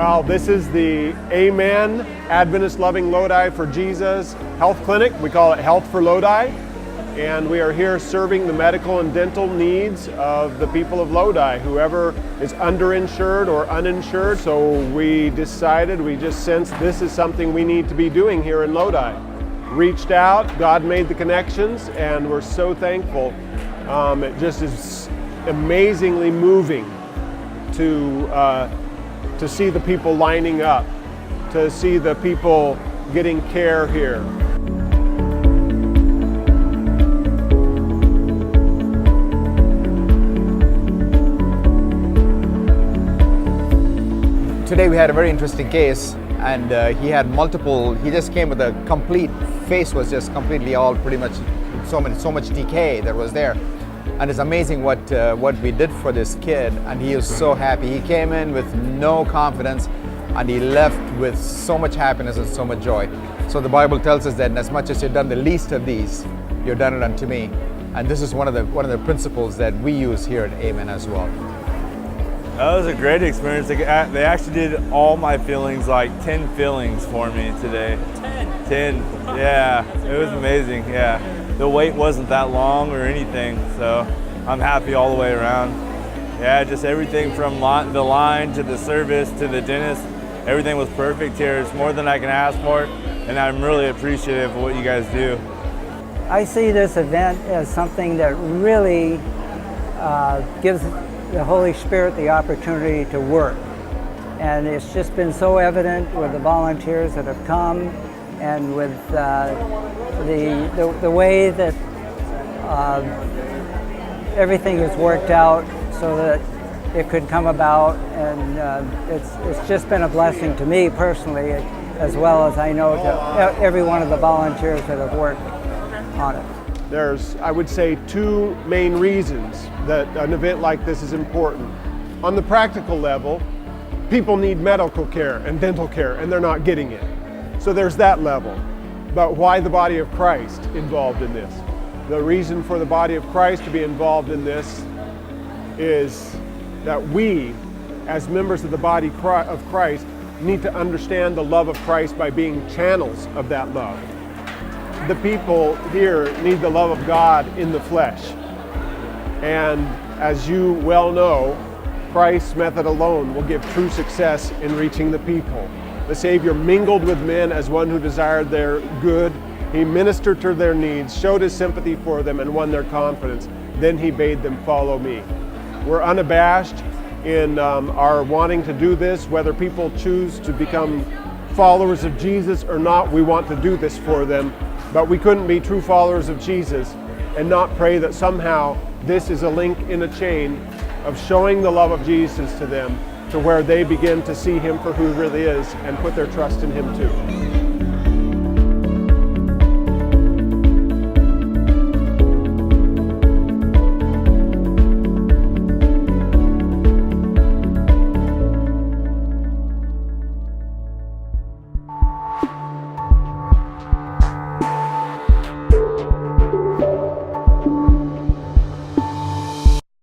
Well, this is the Amen Adventist Loving Lodi for Jesus Health Clinic. We call it Health for Lodi. And we are here serving the medical and dental needs of the people of Lodi, whoever is underinsured or uninsured. So we decided, we just sensed this is something we need to be doing here in Lodi. Reached out, God made the connections, and we're so thankful. It just is amazingly moving to see the people lining up, to see the people getting care here. Today we had a very interesting case, and he just came with a complete face was just completely all pretty much so much decay that was there. And it's amazing what we did for this kid, and he was so happy. He came in with no confidence, and he left with so much happiness and so much joy. So the Bible tells us that as much as you've done the least of these, you've done it unto me. And this is one of the principles that we use here at Amen as well. That was a great experience. They actually did all my fillings, like 10 fillings for me today. 10? Yeah, it was amazing, yeah. The wait wasn't that long or anything, so I'm happy all the way around. Yeah, just everything from the line to the service to the dentist, everything was perfect here. It's more than I can ask for, and I'm really appreciative of what you guys do. I see this event as something that really gives the Holy Spirit the opportunity to work. And it's just been so evident with the volunteers that have come, and with the way that everything is worked out so that it could come about, and it's just been a blessing to me personally, as well as I know to every one of the volunteers that have worked on it. There's, I would say, two main reasons that an event like this is important. On the practical level, people need medical care and dental care, and they're not getting it. So there's that level. But why the body of Christ involved in this? The reason for the body of Christ to be involved in this is that we, as members of the body of Christ, need to understand the love of Christ by being channels of that love. The people here need the love of God in the flesh. And as you well know, Christ's method alone will give true success in reaching the people. The Savior mingled with men as one who desired their good. He ministered to their needs, showed his sympathy for them, and won their confidence. Then he bade them follow me. We're unabashed in our wanting to do this, whether people choose to become followers of Jesus or not. We want to do this for them, but we couldn't be true followers of Jesus and not pray that somehow this is a link in a chain of showing the love of Jesus to them, to where they begin to see him for who he really is and put their trust in him too.